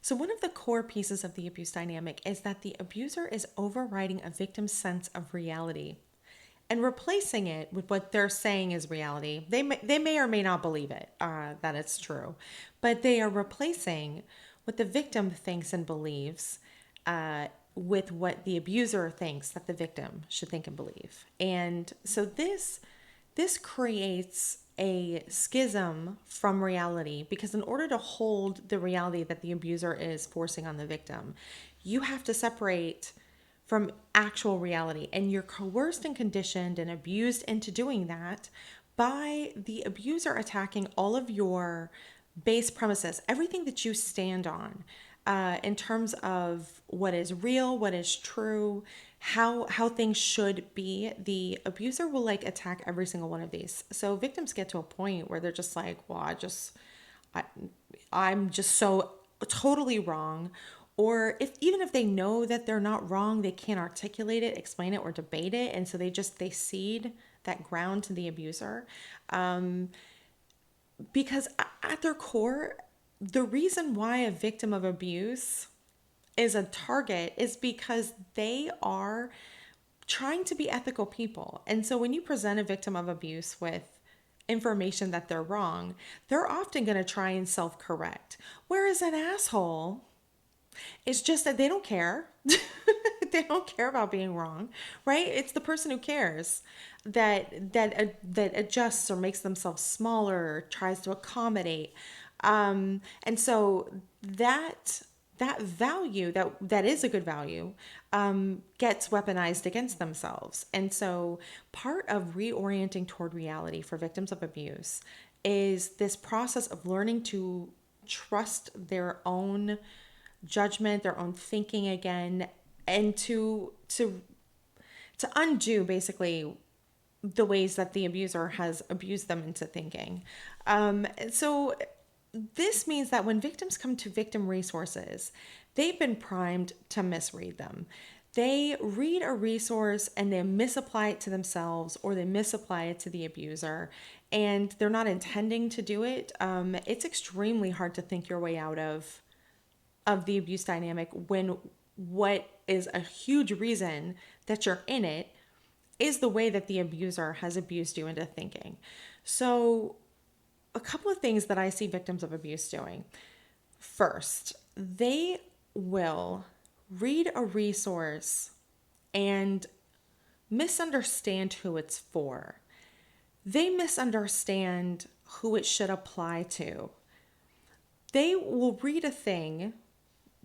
So, one of the core pieces of the abuse dynamic is that the abuser is overriding a victim's sense of reality and replacing it with what they're saying is reality. They may or may not believe it, that it's true, but they are replacing what the victim thinks and believes with what the abuser thinks that the victim should think and believe. And so this creates a schism from reality because in order to hold the reality that the abuser is forcing on the victim, you have to separate from actual reality. And you're coerced and conditioned and abused into doing that by the abuser attacking all of your base premises, everything that you stand on, in terms of what is real, what is true, how things should be. The abuser will like attack every single one of these. So victims get to a point where they're just like, well, I, I'm just so totally wrong. Or if even if they know that they're not wrong, they can't articulate it, explain it, or debate it, and so they cede that ground to the abuser. Because at their core, the reason why a victim of abuse is a target is because they are trying to be ethical people. And so when you present a victim of abuse with information that they're wrong, they're often going to try and self correct. Whereas an asshole, it's just that they don't care. They don't care about being wrong, right? It's the person who cares that adjusts or makes themselves smaller, or tries to accommodate, and so that value that is a good value gets weaponized against themselves. And so part of reorienting toward reality for victims of abuse is this process of learning to trust their own judgment, their own thinking again, and to undo basically the ways that the abuser has abused them into thinking. So this means that when victims come to victim resources, they've been primed to misread them. They read a resource and they misapply it to themselves, or they misapply it to the abuser, and they're not intending to do it. It's extremely hard to think your way out of the abuse dynamic when what is a huge reason that you're in it is the way that the abuser has abused you into thinking. So, a couple of things that I see victims of abuse doing. First, they will read a resource and misunderstand who it's for. They misunderstand who it should apply to. They will read a thing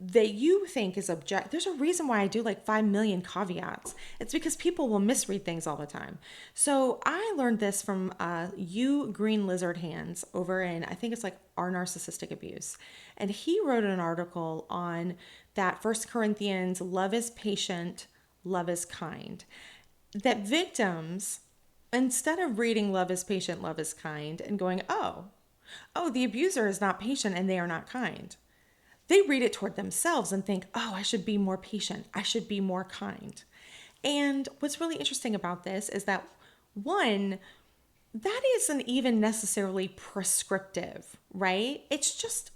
that you think is object. There's a reason why I do like 5 million caveats. It's because people will misread things all the time. So I learned this from you Green Lizard Hands over in, I think it's like Our Narcissistic Abuse. And he wrote an article on that First Corinthians, love is patient, love is kind. That victims, instead of reading love is patient, love is kind, and going, oh, the abuser is not patient and they are not kind, they read it toward themselves and think, oh, I should be more patient. I should be more kind. And what's really interesting about this is that, one, that isn't even necessarily prescriptive, right? It's just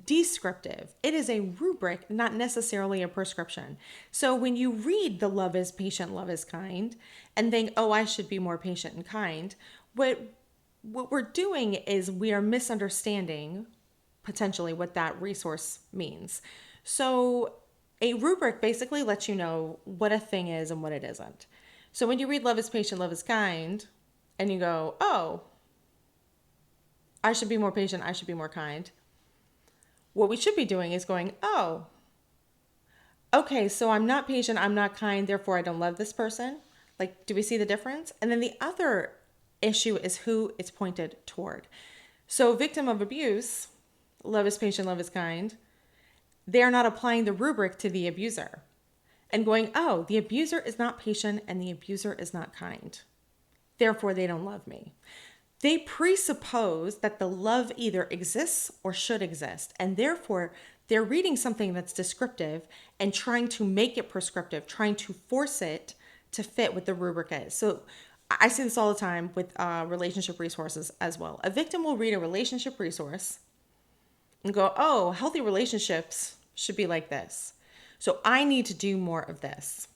descriptive. It is a rubric, not necessarily a prescription. So when you read the love is patient, love is kind, and think, oh, I should be more patient and kind, what we're doing is we are misunderstanding potentially what that resource means. So a rubric basically lets you know what a thing is and what it isn't. So when you read love is patient, love is kind, and you go, oh, I should be more patient, I should be more kind. What we should be doing is going, oh, okay, so I'm not patient, I'm not kind, therefore I don't love this person. Like, do we see the difference? And then the other issue is who it's pointed toward. So victim of abuse, love is patient, love is kind, they are not applying the rubric to the abuser and going, oh, the abuser is not patient and the abuser is not kind. Therefore, they don't love me. They presuppose that the love either exists or should exist. And therefore, they're reading something that's descriptive and trying to make it prescriptive, trying to force it to fit what the rubric is. So I see this all the time with relationship resources as well. A victim will read a relationship resource and go, oh, healthy relationships should be like this. So I need to do more of this.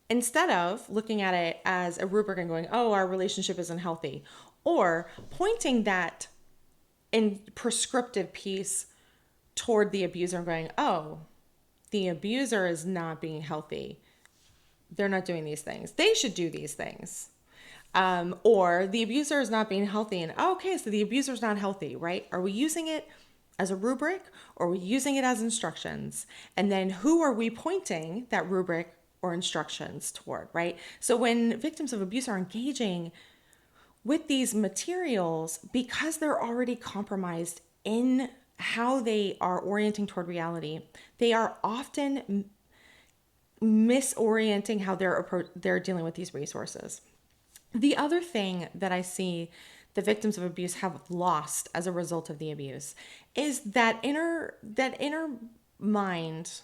Instead of looking at it as a rubric and going, oh, our relationship isn't healthy, or pointing that in prescriptive piece toward the abuser and going, oh, the abuser is not being healthy. They're not doing these things. They should do these things. Or the abuser is not being healthy. And oh, okay, so the abuser is not healthy, right? Are we using it as a rubric or are we using it as instructions? And then who are we pointing that rubric or instructions toward, right? So when victims of abuse are engaging with these materials, because they're already compromised in how they are orienting toward reality, they are often misorienting how they're dealing with these resources. The other thing that I see the victims of abuse have lost as a result of the abuse is that inner mind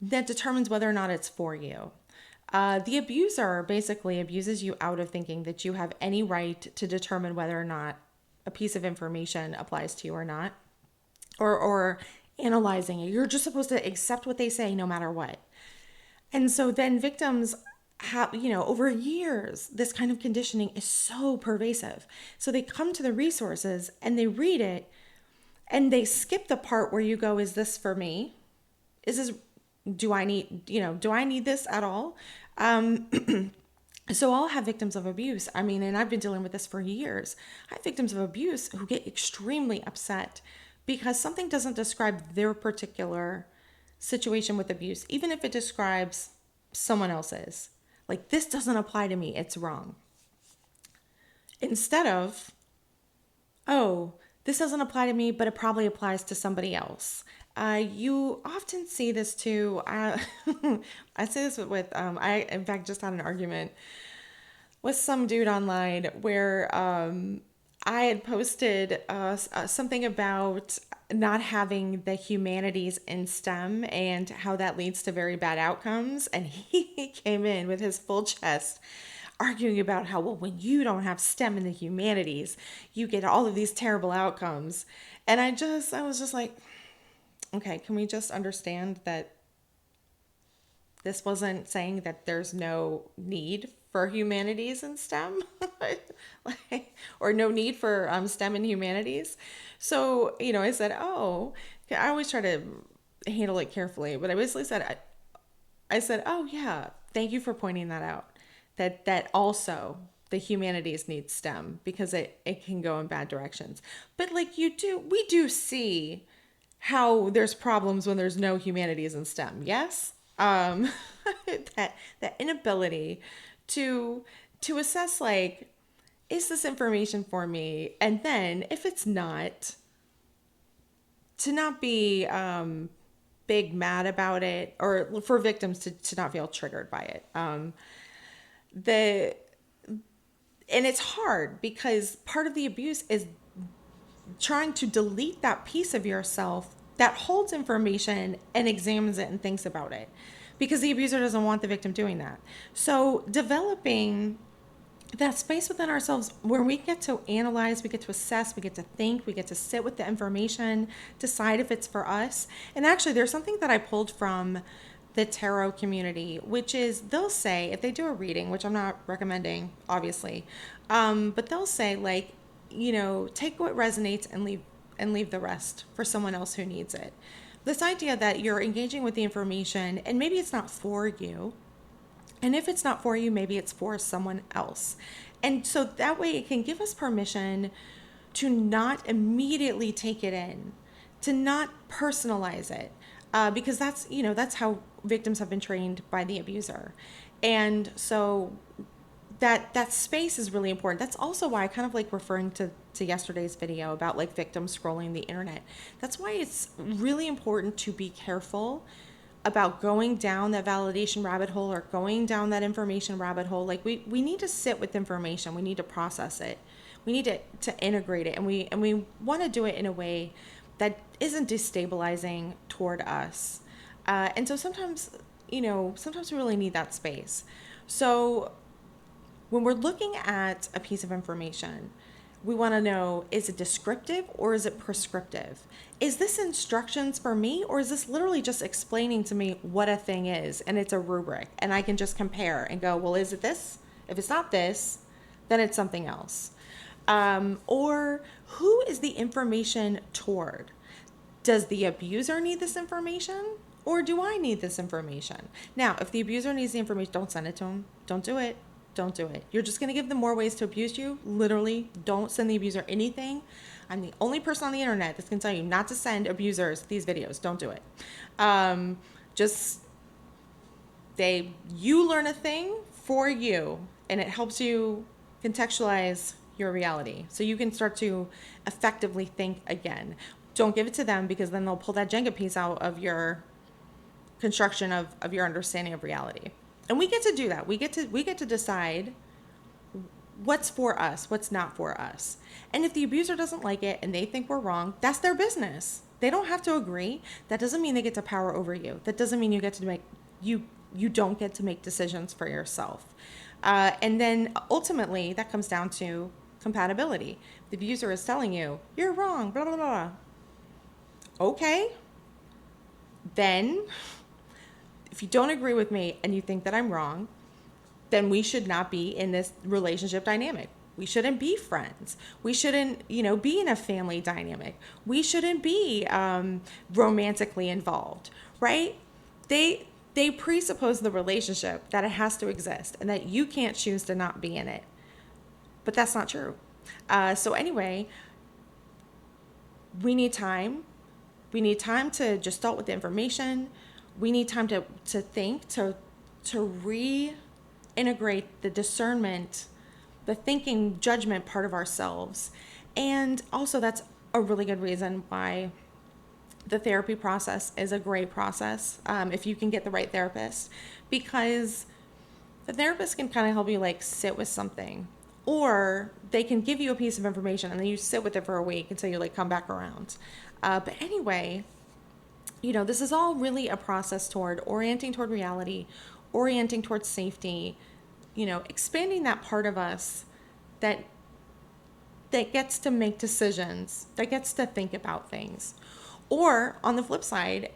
that determines whether or not it's for you. The abuser basically abuses you out of thinking that you have any right to determine whether or not a piece of information applies to you or not, or analyzing it. You're just supposed to accept what they say no matter what. And so then victims have, over years, this kind of conditioning is so pervasive. So they come to the resources and they read it and they skip the part where you go, is this for me? Is this, do I need this at all? So I'll have victims of abuse. I mean, and I've been dealing with this for years. I have victims of abuse who get extremely upset because something doesn't describe their particular situation with abuse, even if it describes someone else's. Like, this doesn't apply to me, it's wrong. Instead of, oh, this doesn't apply to me, but it probably applies to somebody else. You often see this too. I say this with, I in fact just had an argument with some dude online where I had posted something about not having the humanities in STEM and how that leads to very bad outcomes. And he came in with his full chest arguing about how, well, when you don't have STEM in the humanities, you get all of these terrible outcomes. And I was just like, okay, can we just understand that this wasn't saying that there's no need for humanities and STEM, or no need for STEM and humanities. So, I said, oh, I always try to handle it carefully, but I basically said, I said, oh yeah, thank you for pointing that out. That also the humanities need STEM because it can go in bad directions. But like we do see how there's problems when there's no humanities in STEM. Yes? That inability to assess, like, is this information for me? And then if it's not, to not be big mad about it, or for victims to not feel triggered by it. The and it's hard because part of the abuse is trying to delete that piece of yourself that holds information and examines it and thinks about it, because the abuser doesn't want the victim doing that. So developing that space within ourselves where we get to analyze, we get to assess, we get to think, we get to sit with the information, decide if it's for us. And actually, there's something that I pulled from the tarot community, which is they'll say, if they do a reading, which I'm not recommending, obviously, but they'll say, like, take what resonates and leave the rest for someone else who needs it. This idea that you're engaging with the information and maybe it's not for you. And if it's not for you, maybe it's for someone else. And so that way it can give us permission to not immediately take it in, to not personalize it, because that's how victims have been trained by the abuser. And so that space is really important. That's also why I kind of like referring to yesterday's video about like victims scrolling the internet. That's why it's really important to be careful about going down that validation rabbit hole or going down that information rabbit hole. Like we need to sit with information. We need to process it. We need to integrate it. And we want to do it in a way that isn't destabilizing toward us. And so sometimes we really need that space. So when we're looking at a piece of information, We want to know, is it descriptive or is it prescriptive? Is this instructions for me, or is this literally just explaining to me what a thing is and it's a rubric and I can just compare and go, well, is it this? If it's not this, then it's something else. Or who is the information toward? Does the abuser need this information, or do I need this information? Now, if the abuser needs the information, don't send it to him. Don't do it. Don't do it. You're just going to give them more ways to abuse you. Literally, don't send the abuser anything. I'm the only person on the internet that's going to tell you not to send abusers these videos. Don't do it. Just you learn a thing for you, and it helps you contextualize your reality so you can start to effectively think again. Don't give it to them, because then they'll pull that Jenga piece out of your construction of your understanding of reality. And we get to do that. We get to decide what's for us, what's not for us. And if the abuser doesn't like it and they think we're wrong, that's their business. They don't have to agree. That doesn't mean they get to power over you. That doesn't mean you don't get to make decisions for yourself. And then ultimately that comes down to compatibility. The abuser is telling you, you're wrong, blah, blah, blah. Okay. Then if you don't agree with me and you think that I'm wrong, then we should not be in this relationship dynamic. We shouldn't be friends. We shouldn't, be in a family dynamic. We shouldn't be romantically involved, right? They presuppose the relationship, that it has to exist and that you can't choose to not be in it. But that's not true. So anyway, we need time. We need time to just start with the information. We need time to think, to reintegrate the discernment, the thinking, judgment part of ourselves. And also that's a really good reason why the therapy process is a great process, if you can get the right therapist, because the therapist can kind of help you sit with something, or they can give you a piece of information and then you sit with it for a week until you come back around. But anyway, this is all really a process toward orienting toward reality, orienting towards safety, expanding that part of us that gets to make decisions, that gets to think about things. Or on the flip side,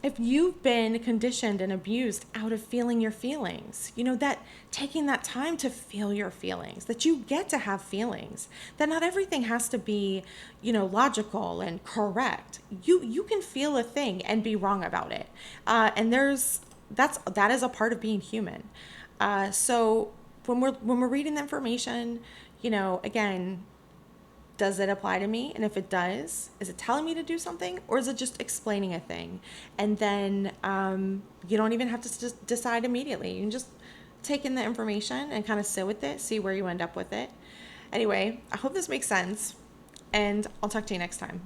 if you've been conditioned and abused out of feeling your feelings, that taking that time to feel your feelings, that you get to have feelings, that not everything has to be, logical and correct. You can feel a thing and be wrong about it. And that is a part of being human. So when we're reading the information, again, does it apply to me? And if it does, is it telling me to do something, or is it just explaining a thing? And then you don't even have to decide immediately. You can just take in the information and kind of sit with it, see where you end up with it. Anyway, I hope this makes sense, and I'll talk to you next time.